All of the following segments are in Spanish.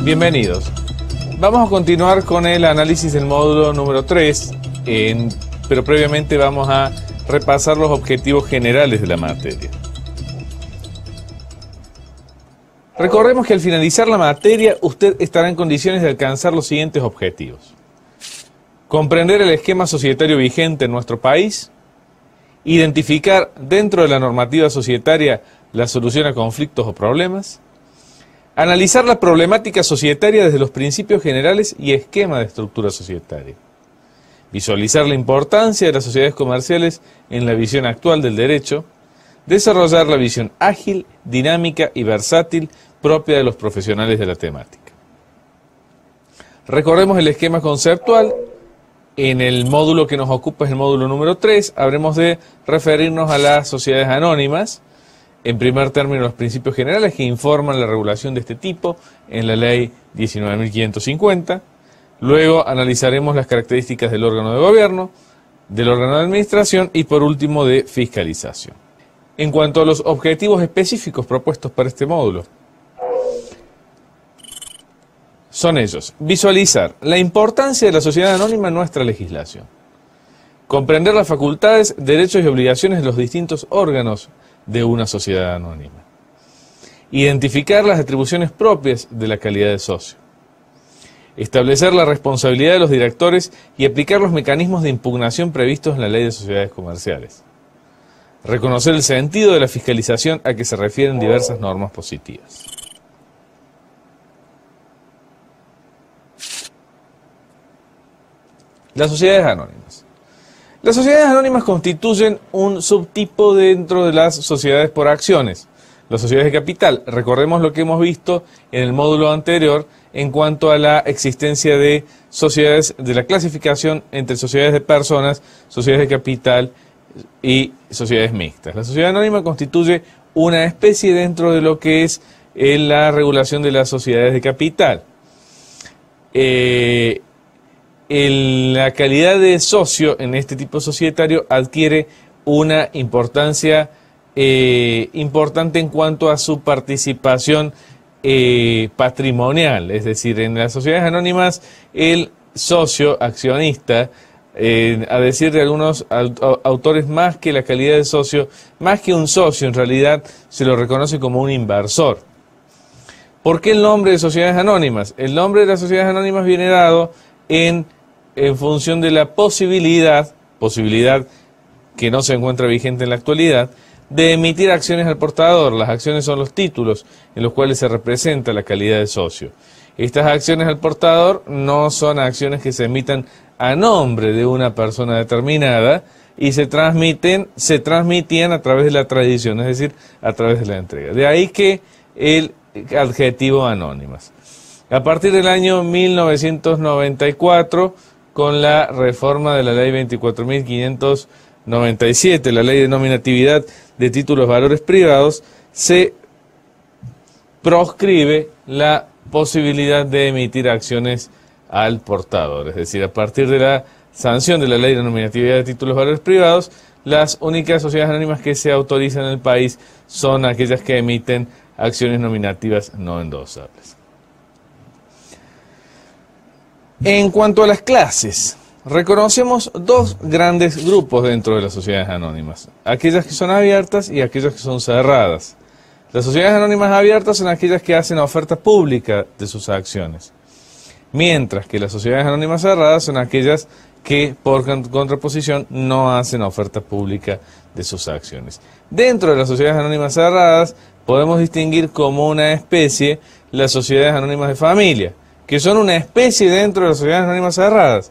Bienvenidos. Vamos a continuar con el análisis del módulo número 3, pero previamente vamos a repasar los objetivos generales de la materia. Recordemos que al finalizar la materia usted estará en condiciones de alcanzar los siguientes objetivos: comprender el esquema societario vigente en nuestro país, identificar dentro de la normativa societaria la solución a conflictos o problemas, analizar la problemática societaria desde los principios generales y esquema de estructura societaria, visualizar la importancia de las sociedades comerciales en la visión actual del derecho, desarrollar la visión ágil, dinámica y versátil propia de los profesionales de la temática. Recordemos el esquema conceptual. En el módulo que nos ocupa es el módulo número 3, habremos de referirnos a las sociedades anónimas. En primer término, los principios generales que informan la regulación de este tipo en la ley 19.550. Luego analizaremos las características del órgano de gobierno, del órgano de administración y por último de fiscalización. En cuanto a los objetivos específicos propuestos para este módulo, son ellos: visualizar la importancia de la sociedad anónima en nuestra legislación, comprender las facultades, derechos y obligaciones de los distintos órganos de una sociedad anónima, identificar las atribuciones propias de la calidad de socio, establecer la responsabilidad de los directores y aplicar los mecanismos de impugnación previstos en la Ley de Sociedades Comerciales, reconocer el sentido de la fiscalización a que se refieren diversas normas positivas. Las sociedades anónimas. Las sociedades anónimas constituyen un subtipo dentro de las sociedades por acciones. Las sociedades de capital, recordemos lo que hemos visto en el módulo anterior en cuanto a la existencia de sociedades, de la clasificación entre sociedades de personas, sociedades de capital y sociedades mixtas. La sociedad anónima constituye una especie dentro de lo que es la regulación de las sociedades de capital. La calidad de socio en este tipo societario adquiere una importancia importante en cuanto a su participación patrimonial, es decir, en las sociedades anónimas el socio accionista, a decir de algunos autores, más que la calidad de socio, más que un socio, en realidad se lo reconoce como un inversor. ¿Por qué el nombre de sociedades anónimas? El nombre de las sociedades anónimas viene dado en función de la posibilidad que no se encuentra vigente en la actualidad, de emitir acciones al portador. Las acciones son los títulos en los cuales se representa la calidad de socio. Estas acciones al portador no son acciones que se emitan a nombre de una persona determinada y se transmitían a través de la tradición, es decir, a través de la entrega. De ahí que el adjetivo anónimas. A partir del año 1994, con la reforma de la ley 24.597, la ley de nominatividad de títulos valores privados, se proscribe la posibilidad de emitir acciones al portador. Es decir, a partir de la sanción de la ley de nominatividad de títulos valores privados, las únicas sociedades anónimas que se autorizan en el país son aquellas que emiten acciones nominativas no endosables. En cuanto a las clases, reconocemos dos grandes grupos dentro de las sociedades anónimas: aquellas que son abiertas y aquellas que son cerradas. Las sociedades anónimas abiertas son aquellas que hacen oferta pública de sus acciones, mientras que las sociedades anónimas cerradas son aquellas que, por contraposición, no hacen oferta pública de sus acciones. Dentro de las sociedades anónimas cerradas podemos distinguir como una especie las sociedades anónimas de familia, que son una especie dentro de las sociedades anónimas cerradas,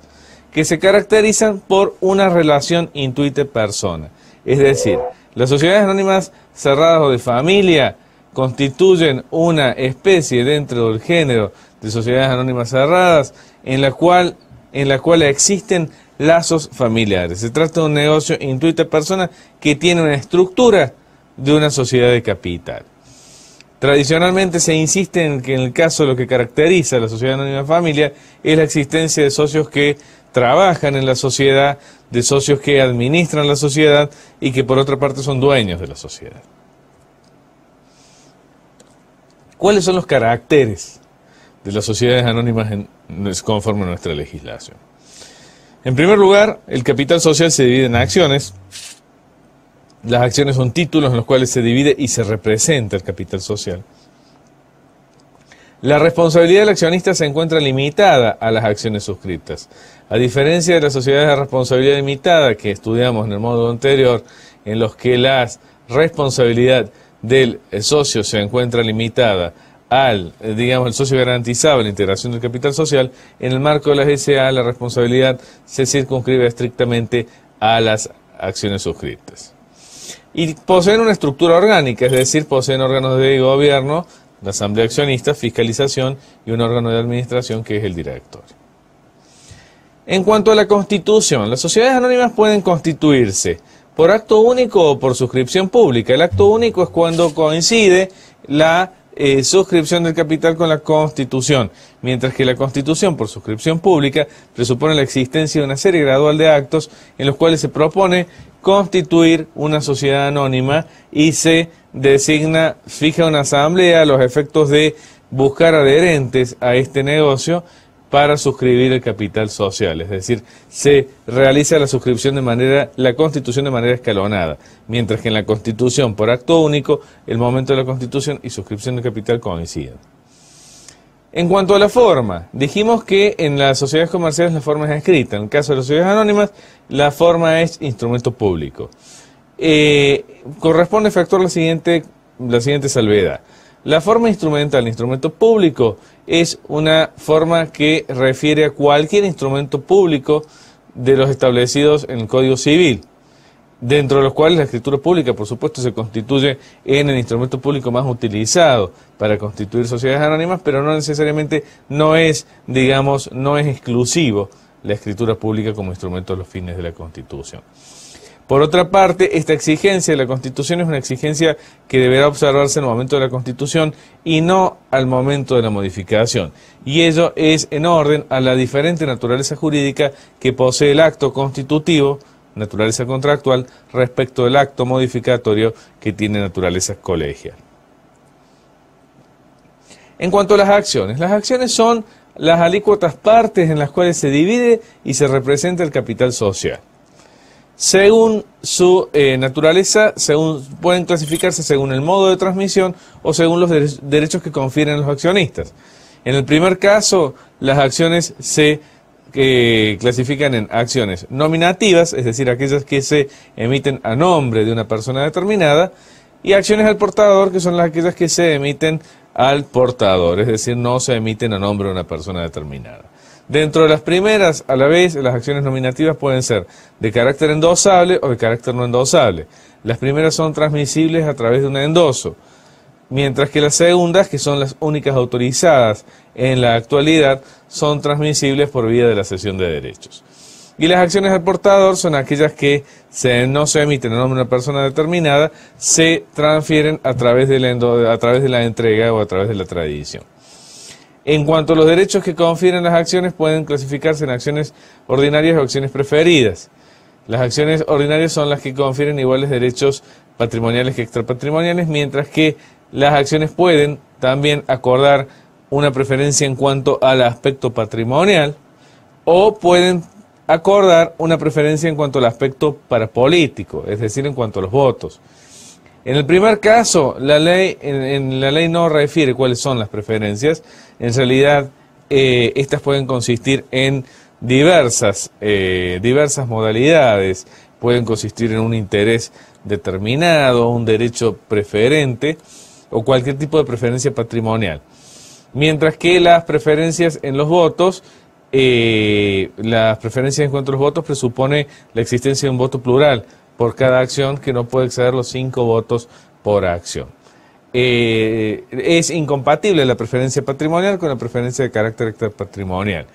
que se caracterizan por una relación intuite-persona. Es decir, las sociedades anónimas cerradas o de familia constituyen una especie dentro del género de sociedades anónimas cerradas en la cual existen lazos familiares. Se trata de un negocio intuite-persona que tiene una estructura de una sociedad de capital. Tradicionalmente se insiste en que en el caso de lo que caracteriza a la sociedad anónima de familia es la existencia de socios que trabajan en la sociedad, de socios que administran la sociedad y que por otra parte son dueños de la sociedad. ¿Cuáles son los caracteres de las sociedades anónimas conforme a nuestra legislación. En primer lugar, el capital social se divide en acciones. Las acciones son títulos en los cuales se divide y se representa el capital social. La responsabilidad del accionista se encuentra limitada a las acciones suscritas. A diferencia de las sociedades de responsabilidad limitada que estudiamos en el módulo anterior, en los que la responsabilidad del socio se encuentra limitada al, digamos, el socio garantizaba la integración del capital social, en el marco de las SA la responsabilidad se circunscribe estrictamente a las acciones suscritas. Y poseen una estructura orgánica, es decir, poseen órganos de gobierno, la asamblea accionista, fiscalización y un órgano de administración que es el directorio. En cuanto a la constitución, las sociedades anónimas pueden constituirse por acto único o por suscripción pública. El acto único es cuando coincide la suscripción del capital con la constitución, mientras que la constitución por suscripción pública presupone la existencia de una serie gradual de actos en los cuales se propone constituir una sociedad anónima y se designa, fija una asamblea a los efectos de buscar adherentes a este negocio para suscribir el capital social, es decir, se realiza la suscripción la constitución de manera escalonada, mientras que en la constitución por acto único, el momento de la constitución y suscripción del capital coinciden. En cuanto a la forma, dijimos que en las sociedades comerciales la forma es escrita, en el caso de las sociedades anónimas la forma es instrumento público. Corresponde efectuar la siguiente salvedad. La forma instrumental, instrumento público, es una forma que refiere a cualquier instrumento público de los establecidos en el Código Civil, dentro de los cuales la escritura pública, por supuesto, se constituye en el instrumento público más utilizado para constituir sociedades anónimas, pero no necesariamente no es exclusivo la escritura pública como instrumento de los fines de la Constitución. Por otra parte, esta exigencia de la Constitución es una exigencia que deberá observarse en el momento de la Constitución y no al momento de la modificación. Y ello es en orden a la diferente naturaleza jurídica que posee el acto constitutivo, naturaleza contractual, respecto del acto modificatorio que tiene naturaleza colegial. En cuanto a las acciones son las alícuotas partes en las cuales se divide y se representa el capital social. Según su naturaleza, pueden clasificarse según el modo de transmisión o según los derechos que confieren los accionistas. En el primer caso, las acciones se clasifican en acciones nominativas, es decir, aquellas que se emiten a nombre de una persona determinada, y acciones al portador, que son aquellas que se emiten al portador, es decir, no se emiten a nombre de una persona determinada. Dentro de las primeras, a la vez, las acciones nominativas pueden ser de carácter endosable o de carácter no endosable. Las primeras son transmisibles a través de un endoso, mientras que las segundas, que son las únicas autorizadas en la actualidad, son transmisibles por vía de la cesión de derechos. Y las acciones al portador son aquellas que no se emiten a nombre de una persona determinada, se transfieren a través de la entrega o a través de la tradición. En cuanto a los derechos que confieren las acciones, pueden clasificarse en acciones ordinarias o acciones preferidas. Las acciones ordinarias son las que confieren iguales derechos patrimoniales que extrapatrimoniales, mientras que las acciones pueden también acordar una preferencia en cuanto al aspecto patrimonial o pueden acordar una preferencia en cuanto al aspecto parapolítico, es decir, en cuanto a los votos. En el primer caso, la ley no refiere cuáles son las preferencias. En realidad, estas pueden consistir en diversas modalidades. Pueden consistir en un interés determinado, un derecho preferente o cualquier tipo de preferencia patrimonial. Mientras que las preferencias en los votos, las preferencias en cuanto a los votos presupone la existencia de un voto plural por cada acción que no puede exceder los 5 votos por acción. Es incompatible la preferencia patrimonial con la preferencia de carácter extrapatrimonial.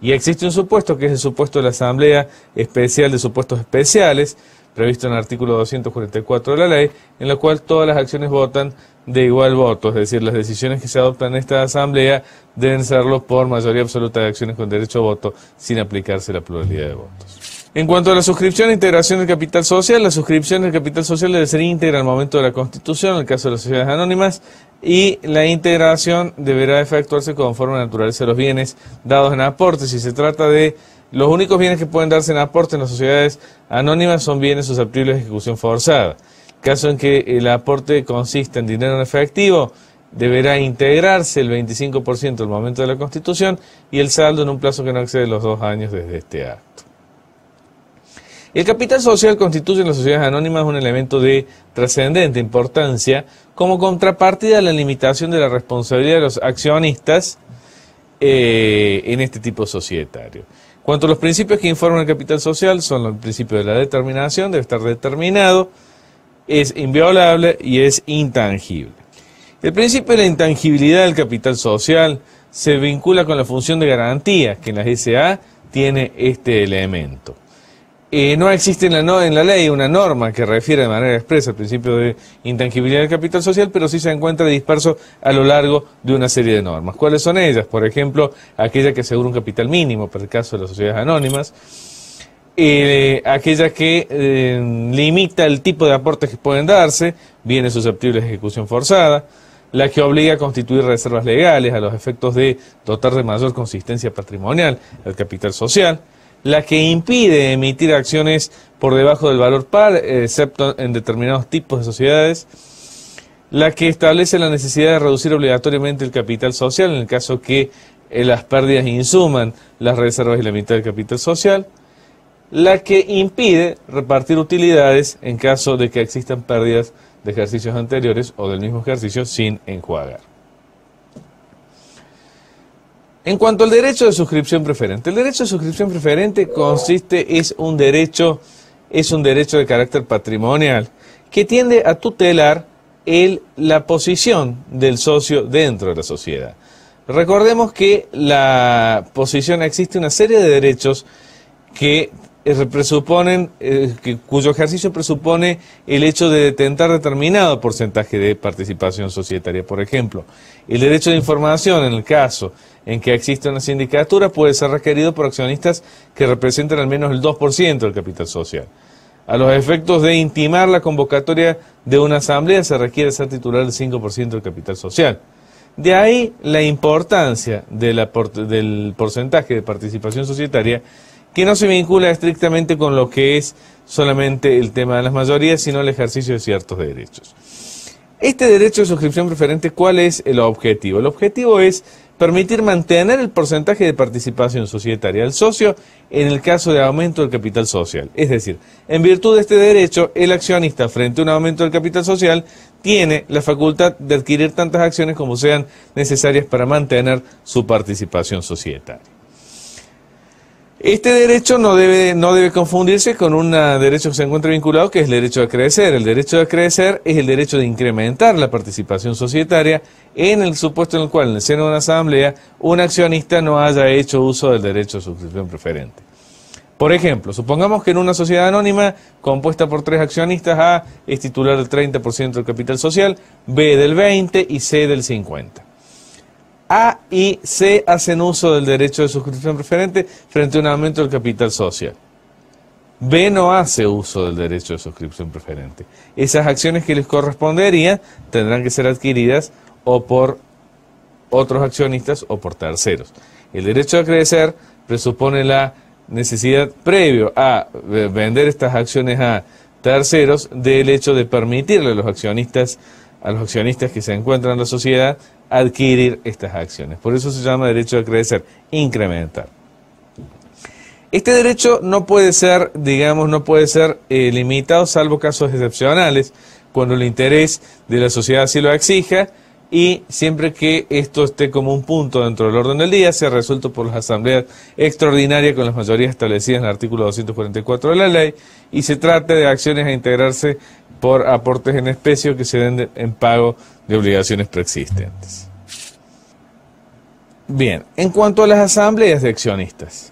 Y existe un supuesto que es el supuesto de la Asamblea Especial de Supuestos Especiales, previsto en el artículo 244 de la ley, en la cual todas las acciones votan de igual voto, es decir, las decisiones que se adoptan en esta Asamblea deben serlo por mayoría absoluta de acciones con derecho a voto sin aplicarse la pluralidad de votos. En cuanto a la suscripción e integración del capital social, la suscripción del capital social debe ser íntegra al momento de la constitución, en el caso de las sociedades anónimas, y la integración deberá efectuarse conforme a la naturaleza de los bienes dados en aporte. Si se trata de los únicos bienes que pueden darse en aporte en las sociedades anónimas son bienes susceptibles de ejecución forzada. Caso en que el aporte consista en dinero en efectivo, deberá integrarse el 25% al momento de la constitución y el saldo en un plazo que no excede los 2 años desde este acto. El capital social constituye en las sociedades anónimas un elemento de trascendente importancia como contrapartida a la limitación de la responsabilidad de los accionistas en este tipo societario. Cuanto a los principios que informan el capital social, son los principios de la determinación, debe estar determinado, es inviolable y es intangible. El principio de la intangibilidad del capital social se vincula con la función de garantía que en las SA tiene este elemento. No existe en la ley una norma que refiere de manera expresa al principio de intangibilidad del capital social, pero sí se encuentra disperso a lo largo de una serie de normas. ¿Cuáles son ellas? Por ejemplo, aquella que asegura un capital mínimo, para el caso de las sociedades anónimas, aquella que limita el tipo de aportes que pueden darse, bienes susceptibles de ejecución forzada, la que obliga a constituir reservas legales a los efectos de dotar de mayor consistencia patrimonial al capital social, la que impide emitir acciones por debajo del valor par, excepto en determinados tipos de sociedades, la que establece la necesidad de reducir obligatoriamente el capital social en el caso que las pérdidas insuman las reservas y la mitad del capital social, la que impide repartir utilidades en caso de que existan pérdidas de ejercicios anteriores o del mismo ejercicio sin enjuagar. En cuanto al derecho de suscripción preferente, el derecho de suscripción preferente es un derecho de carácter patrimonial que tiende a tutelar la posición del socio dentro de la sociedad. Recordemos que existe una serie de derechos que cuyo ejercicio presupone el hecho de detentar determinado porcentaje de participación societaria. Por ejemplo, el derecho de información, en el caso en que existe una sindicatura, puede ser requerido por accionistas que representen al menos el 2% del capital social. A los efectos de intimar la convocatoria de una asamblea se requiere ser titular del 5% del capital social. De ahí la importancia del porcentaje de participación societaria, que no se vincula estrictamente con lo que es solamente el tema de las mayorías, sino el ejercicio de ciertos derechos. Este derecho de suscripción preferente, ¿cuál es el objetivo? El objetivo es permitir mantener el porcentaje de participación societaria del socio en el caso de aumento del capital social. Es decir, en virtud de este derecho, el accionista frente a un aumento del capital social tiene la facultad de adquirir tantas acciones como sean necesarias para mantener su participación societaria. Este derecho no debe confundirse con un derecho que se encuentra vinculado, que es el derecho a crecer. El derecho a crecer es el derecho de incrementar la participación societaria en el supuesto en el cual, en el seno de una asamblea, un accionista no haya hecho uso del derecho de suscripción preferente. Por ejemplo, supongamos que en una sociedad anónima compuesta por 3 accionistas, A es titular del 30% del capital social, B del 20% y C del 50%. A y C hacen uso del derecho de suscripción preferente frente a un aumento del capital social. B no hace uso del derecho de suscripción preferente. Esas acciones que les corresponderían tendrán que ser adquiridas o por otros accionistas o por terceros. El derecho a crecer presupone la necesidad previo a vender estas acciones a terceros del hecho de permitirle a los accionistas que se encuentran en la sociedad adquirir estas acciones. Por eso se llama derecho a crecer, incrementar. Este derecho no puede ser, limitado salvo casos excepcionales, cuando el interés de la sociedad así lo exija, y siempre que esto esté como un punto dentro del orden del día, sea resuelto por las asambleas extraordinarias con las mayorías establecidas en el artículo 244 de la ley, y se trate de acciones a integrarse por aportes en especie que se den en pago de obligaciones preexistentes. Bien, en cuanto a las asambleas de accionistas.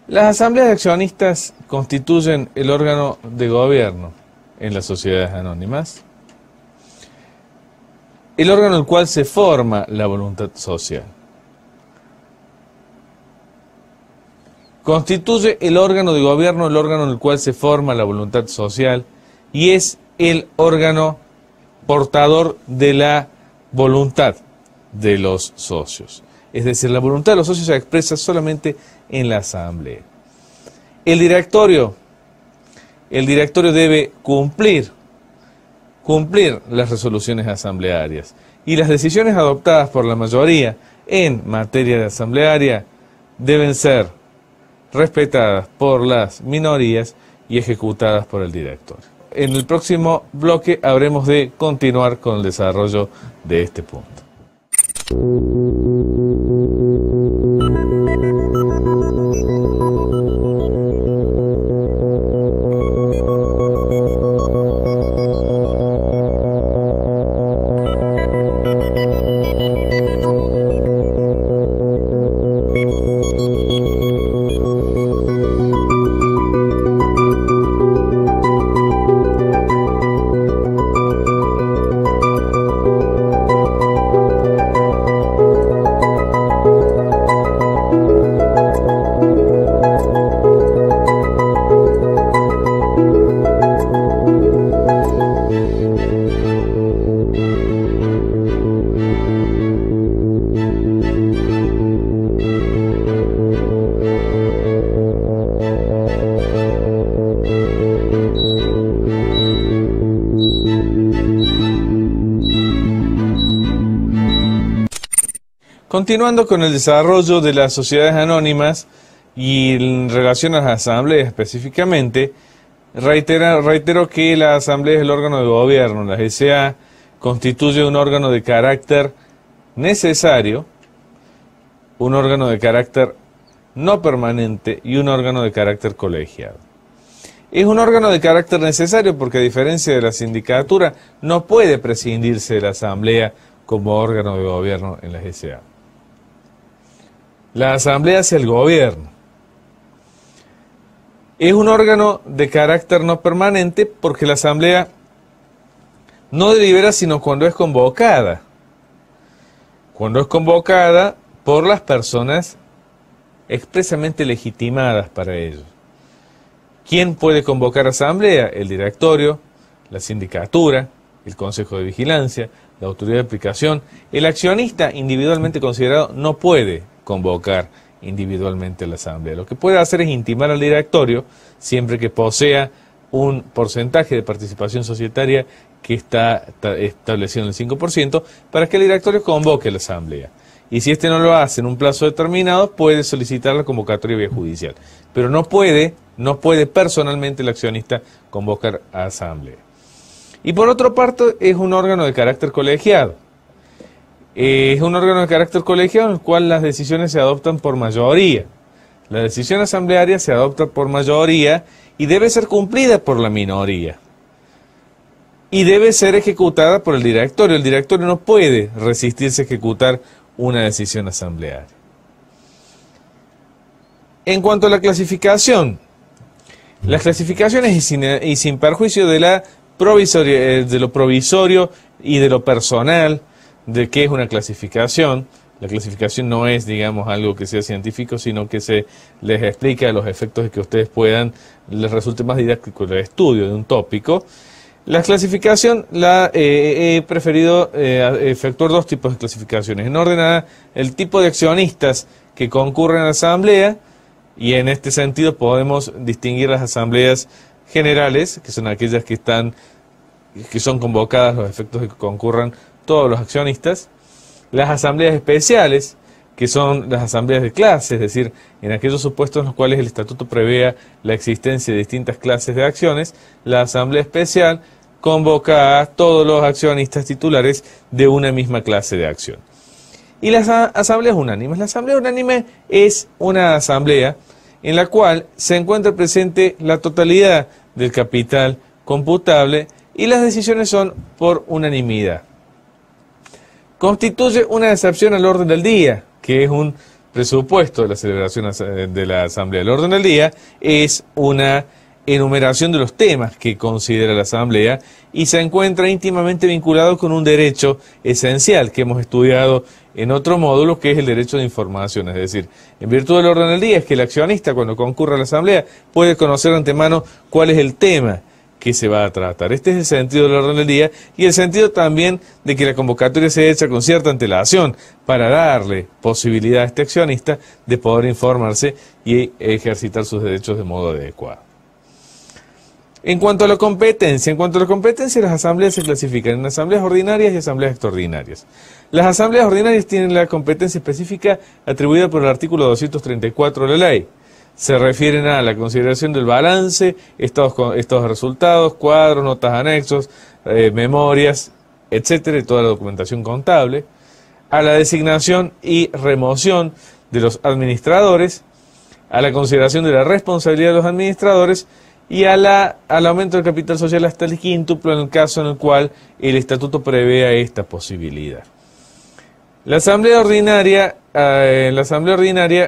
Las asambleas de accionistas constituyen el órgano de gobierno en las sociedades anónimas, el órgano en el cual se forma la voluntad social. constituye el órgano de gobierno, el órgano en el cual se forma la voluntad social y es el órgano portador de la voluntad de los socios. Es decir, la voluntad de los socios se expresa solamente en la asamblea. El directorio debe cumplir las resoluciones asamblearias y las decisiones adoptadas por la mayoría en materia de asamblearia deben ser respetadas por las minorías y ejecutadas por el directorio. En el próximo bloque habremos de continuar con el desarrollo de este punto. Continuando con el desarrollo de las sociedades anónimas y en relación a las asambleas específicamente, reitero que la asamblea es el órgano de gobierno. La S.A. constituye un órgano de carácter necesario, un órgano de carácter no permanente y un órgano de carácter colegiado. Es un órgano de carácter necesario porque, a diferencia de la sindicatura, no puede prescindirse de la asamblea como órgano de gobierno en la S.A. La asamblea es el gobierno. Es un órgano de carácter no permanente porque la asamblea no delibera sino cuando es convocada. Cuando es convocada por las personas expresamente legitimadas para ello. ¿Quién puede convocar asamblea? El directorio, la sindicatura, el consejo de vigilancia, la autoridad de aplicación. El accionista individualmente considerado no puede convocar individualmente a la asamblea. Lo que puede hacer es intimar al directorio, siempre que posea un porcentaje de participación societaria que está establecido en el 5%, para que el directorio convoque a la asamblea. Y si este no lo hace en un plazo determinado, puede solicitar la convocatoria vía judicial. Pero no puede personalmente el accionista convocar a asamblea. Y por otra parte, es un órgano de carácter colegiado. Es un órgano de carácter colegiado en el cual las decisiones se adoptan por mayoría. La decisión asamblearia se adopta por mayoría y debe ser cumplida por la minoría. Y debe ser ejecutada por el directorio. El directorio no puede resistirse a ejecutar una decisión asamblearia. En cuanto a la clasificación, las clasificaciones y sin perjuicio de lo provisorio y de lo personal, de qué es una clasificación. La clasificación no es, digamos, algo que sea científico, sino que se les explica los efectos de que ustedes les resulte más didáctico el estudio de un tópico. La clasificación he preferido efectuar dos tipos de clasificaciones. En orden a el tipo de accionistas que concurren a la asamblea, y en este sentido podemos distinguir las asambleas generales, que son aquellas que son convocadas a los efectos de que concurran todos los accionistas, las asambleas especiales, que son las asambleas de clase, es decir, en aquellos supuestos en los cuales el estatuto prevea la existencia de distintas clases de acciones, la asamblea especial convoca a todos los accionistas titulares de una misma clase de acción. Y las asambleas unánimes. La asamblea unánime es una asamblea en la cual se encuentra presente la totalidad del capital computable y las decisiones son por unanimidad. Constituye una excepción al orden del día, que es un presupuesto de la celebración de la asamblea. El orden del día es una enumeración de los temas que considera la asamblea y se encuentra íntimamente vinculado con un derecho esencial que hemos estudiado en otro módulo que es el derecho de información, es decir, en virtud del orden del día es que el accionista cuando concurre a la asamblea puede conocer de antemano cuál es el tema que se va a tratar. Este es el sentido del orden del día y el sentido también de que la convocatoria se hecha con cierta antelación para darle posibilidad a este accionista de poder informarse y ejercitar sus derechos de modo adecuado. En cuanto a la competencia, las asambleas se clasifican en asambleas ordinarias y asambleas extraordinarias. Las asambleas ordinarias tienen la competencia específica atribuida por el artículo 234 de la ley. Se refieren a la consideración del balance, estados de resultados, cuadros, notas anexos, memorias, etcétera, y toda la documentación contable, a la designación y remoción de los administradores, a la consideración de la responsabilidad de los administradores y al aumento del capital social hasta el quíntuplo en el caso en el cual el estatuto prevea esta posibilidad. La asamblea ordinaria,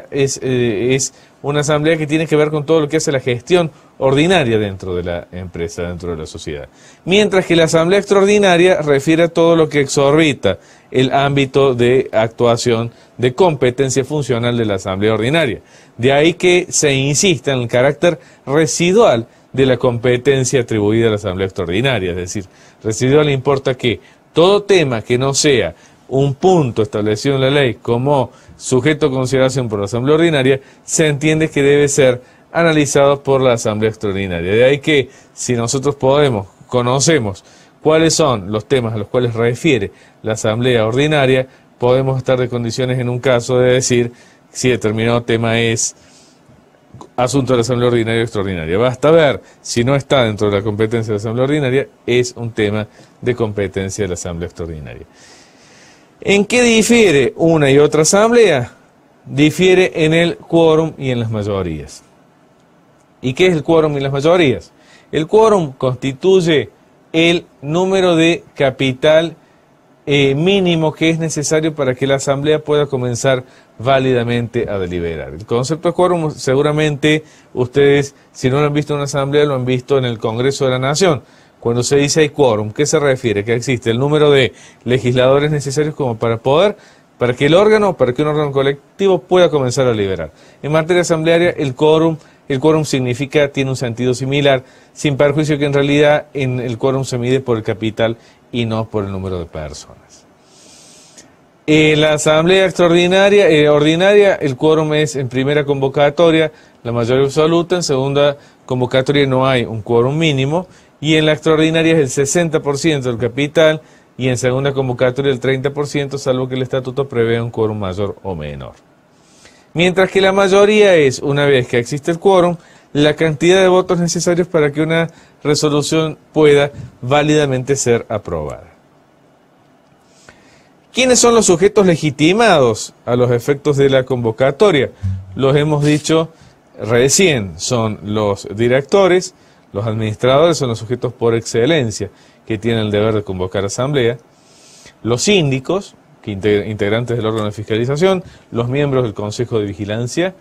es una asamblea que tiene que ver con todo lo que hace la gestión ordinaria dentro de la empresa, dentro de la sociedad. Mientras que la asamblea extraordinaria refiere a todo lo que exorbita el ámbito de actuación, de competencia funcional de la asamblea ordinaria. De ahí que se insista en el carácter residual de la competencia atribuida a la asamblea extraordinaria. Es decir, residual importa que todo tema que no sea un punto establecido en la ley como sujeto a consideración por la asamblea ordinaria, se entiende que debe ser analizado por la asamblea extraordinaria. De ahí que si nosotros conocemos cuáles son los temas a los cuales refiere la asamblea ordinaria, podemos estar de condiciones en un caso de decir si determinado tema es asunto de la asamblea ordinaria o extraordinaria. Basta ver si no está dentro de la competencia de la asamblea ordinaria, es un tema de competencia de la asamblea extraordinaria. ¿En qué difiere una y otra asamblea? Difiere en el quórum y en las mayorías. ¿Y qué es el quórum y las mayorías? El quórum constituye el número de capital mínimo que es necesario para que la asamblea pueda comenzar válidamente a deliberar. El concepto de quórum seguramente ustedes, si no lo han visto en una asamblea, lo han visto en el Congreso de la Nación. Cuando se dice hay quórum, ¿qué se refiere? Que existe el número de legisladores necesarios como para que un órgano colectivo pueda comenzar a deliberar. En materia asamblearia, el quórum tiene un sentido similar, sin perjuicio que en realidad el quórum se mide por el capital y no por el número de personas. En la asamblea ordinaria, el quórum es en primera convocatoria la mayoría absoluta, en segunda convocatoria no hay un quórum mínimo, y en la extraordinaria es el 60% del capital, y en segunda convocatoria el 30%, salvo que el estatuto prevé un quórum mayor o menor. Mientras que la mayoría es, una vez que existe el quórum, la cantidad de votos necesarios para que una resolución pueda válidamente ser aprobada. ¿Quiénes son los sujetos legitimados a los efectos de la convocatoria? Los hemos dicho recién, son los directores. Los administradores son los sujetos por excelencia que tienen el deber de convocar asamblea, los síndicos, integrantes del órgano de fiscalización, los miembros del Consejo de Vigilancia,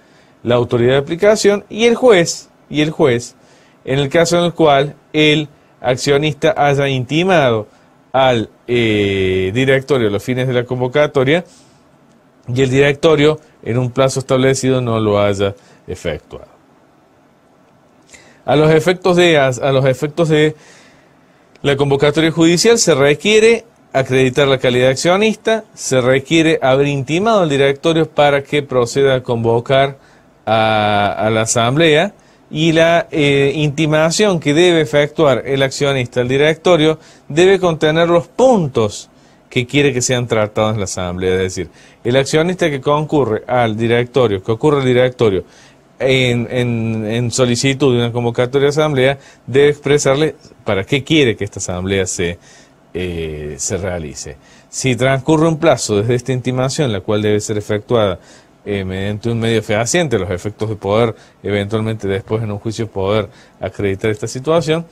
la autoridad de aplicación y el juez, en el caso en el cual el accionista haya intimado al directorio a los fines de la convocatoria y el directorio en un plazo establecido no lo haya efectuado. A los efectos de la convocatoria judicial se requiere acreditar la calidad de accionista, se requiere haber intimado al directorio para que proceda a convocar a la asamblea, y la intimación que debe efectuar el accionista al directorio debe contener los puntos que quiere que sean tratados en la asamblea. Es decir, el accionista que concurre al directorio, en solicitud de una convocatoria de asamblea, debe expresarle para qué quiere que esta asamblea se realice. Si transcurre un plazo desde esta intimación, la cual debe ser efectuada mediante un medio fehaciente, los efectos de poder eventualmente después en un juicio poder acreditar esta situación,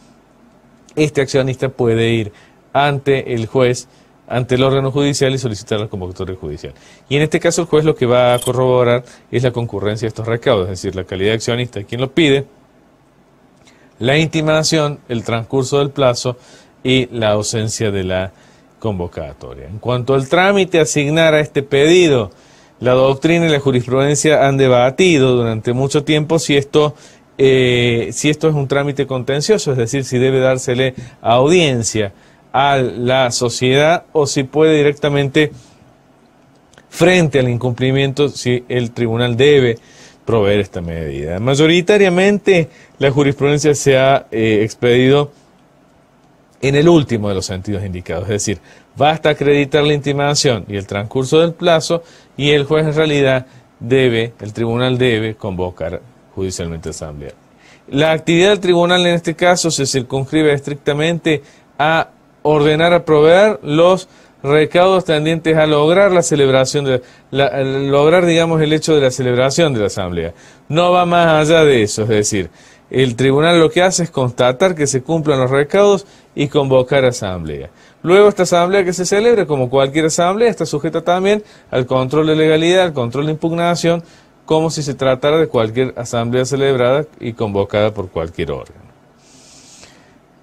este accionista puede ir ante el juez, ante el órgano judicial, y solicitar la convocatoria judicial. Y en este caso el juez lo que va a corroborar es la concurrencia de estos recaudos, es decir, la calidad de accionista de quien lo pide, la intimación, el transcurso del plazo y la ausencia de la convocatoria. En cuanto al trámite a asignar a este pedido, la doctrina y la jurisprudencia han debatido durante mucho tiempo si esto es un trámite contencioso, es decir, si debe dársele audiencia a la sociedad o si puede directamente, frente al incumplimiento, si el tribunal debe proveer esta medida. Mayoritariamente la jurisprudencia se ha expedido en el último de los sentidos indicados, es decir, basta acreditar la intimación y el transcurso del plazo y el juez en realidad el tribunal debe convocar judicialmente a asamblea. La actividad del tribunal en este caso se circunscribe estrictamente a ordenar a proveer los recaudos tendientes a lograr la celebración, lograr, digamos, el hecho de la celebración de la asamblea. No va más allá de eso, es decir, el tribunal lo que hace es constatar que se cumplan los recaudos y convocar asamblea. Luego esta asamblea que se celebre, como cualquier asamblea, está sujeta también al control de legalidad, al control de impugnación, como si se tratara de cualquier asamblea celebrada y convocada por cualquier órgano.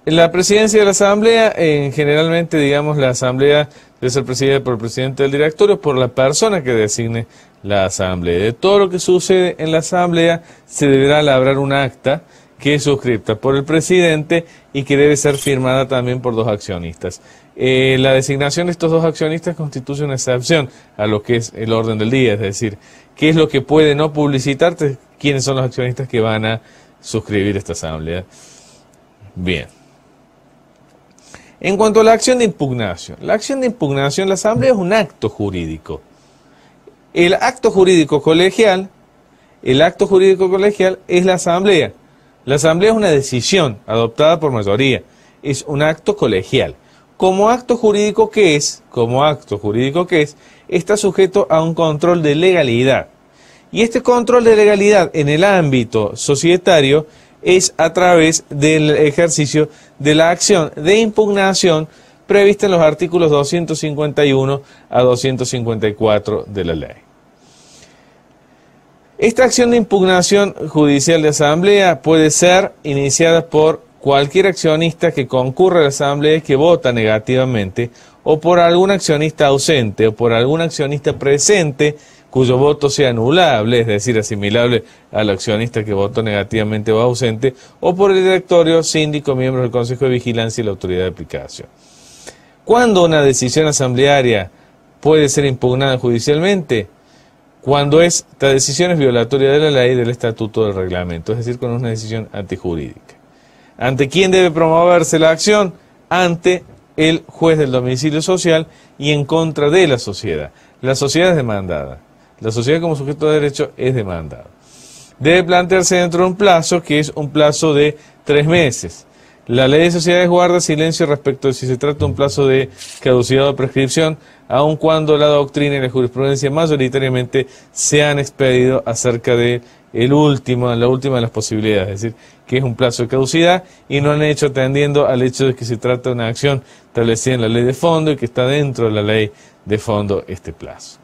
En la presidencia de la asamblea, generalmente, digamos, la asamblea debe ser presidida por el presidente del directorio, por la persona que designe la asamblea. De todo lo que sucede en la asamblea se deberá labrar un acta que es suscripta por el presidente y que debe ser firmada también por dos accionistas. La designación de estos dos accionistas constituye una excepción a lo que es el orden del día, es decir, qué es lo que puede no publicitarte, quiénes son los accionistas que van a suscribir esta asamblea. Bien. En cuanto a la acción de impugnación, la asamblea es un acto jurídico. El acto jurídico colegial es la asamblea. La asamblea es una decisión adoptada por mayoría, es un acto colegial. Como acto jurídico que es, está sujeto a un control de legalidad. Y este control de legalidad en el ámbito societario es a través del ejercicio de la acción de impugnación prevista en los artículos 251 a 254 de la ley. Esta acción de impugnación judicial de asamblea puede ser iniciada por cualquier accionista que concurra a la asamblea y que vota negativamente, o por algún accionista ausente, o por algún accionista presente cuyo voto sea anulable, es decir, asimilable al accionista que votó negativamente o ausente, o por el directorio, síndico, miembros del Consejo de Vigilancia y la autoridad de aplicación. ¿Cuándo una decisión asamblearia puede ser impugnada judicialmente? Cuando esta decisión es violatoria de la ley, del estatuto, del reglamento, es decir, cuando es una decisión antijurídica. ¿Ante quién debe promoverse la acción? Ante el juez del domicilio social y en contra de la sociedad. La sociedad es demandada. La sociedad como sujeto de derecho es demandada. Debe plantearse dentro de un plazo que es un plazo de 3 meses. La ley de sociedades guarda silencio respecto de si se trata de un plazo de caducidad o prescripción, aun cuando la doctrina y la jurisprudencia mayoritariamente se han expedido acerca de la última de las posibilidades, es decir, que es un plazo de caducidad, y no han hecho atendiendo al hecho de que se trata de una acción establecida en la ley de fondo y que está dentro de la ley de fondo este plazo.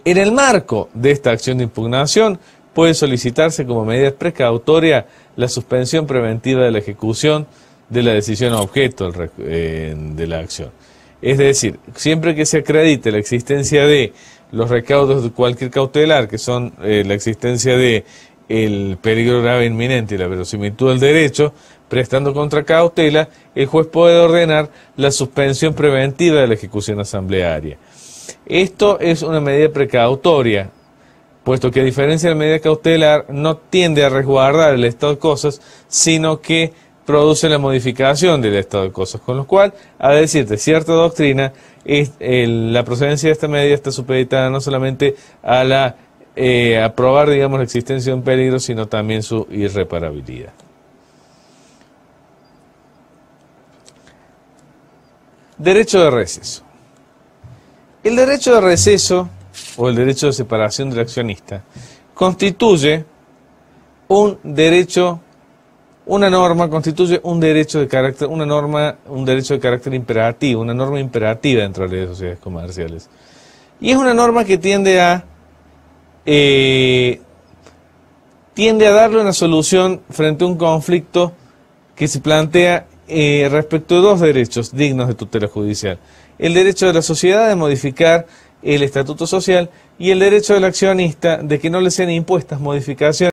En el marco de esta acción de impugnación puede solicitarse como medida precautoria la suspensión preventiva de la ejecución de la decisión objeto de la acción. Es decir, siempre que se acredite la existencia de los recaudos de cualquier cautelar, que son la existencia de el peligro grave inminente y la verosimilitud del derecho, prestando contracautela, el juez puede ordenar la suspensión preventiva de la ejecución asamblearia. Esto es una medida precautoria, puesto que a diferencia de la medida cautelar no tiende a resguardar el estado de cosas, sino que produce la modificación del estado de cosas, con lo cual, a decir de cierta doctrina, la procedencia de esta medida está supeditada no solamente a probar, digamos, la existencia de un peligro, sino también su irreparabilidad. Derecho de receso. El derecho de receso, o el derecho de separación del accionista, constituye un derecho, una norma, constituye un derecho de carácter, un derecho de carácter imperativo, una norma imperativa dentro de las leyes de sociedades comerciales. Y es una norma que tiende a darle una solución frente a un conflicto que se plantea respecto de dos derechos dignos de tutela judicial. El derecho de la sociedad de modificar el estatuto social y el derecho del accionista de que no le sean impuestas modificaciones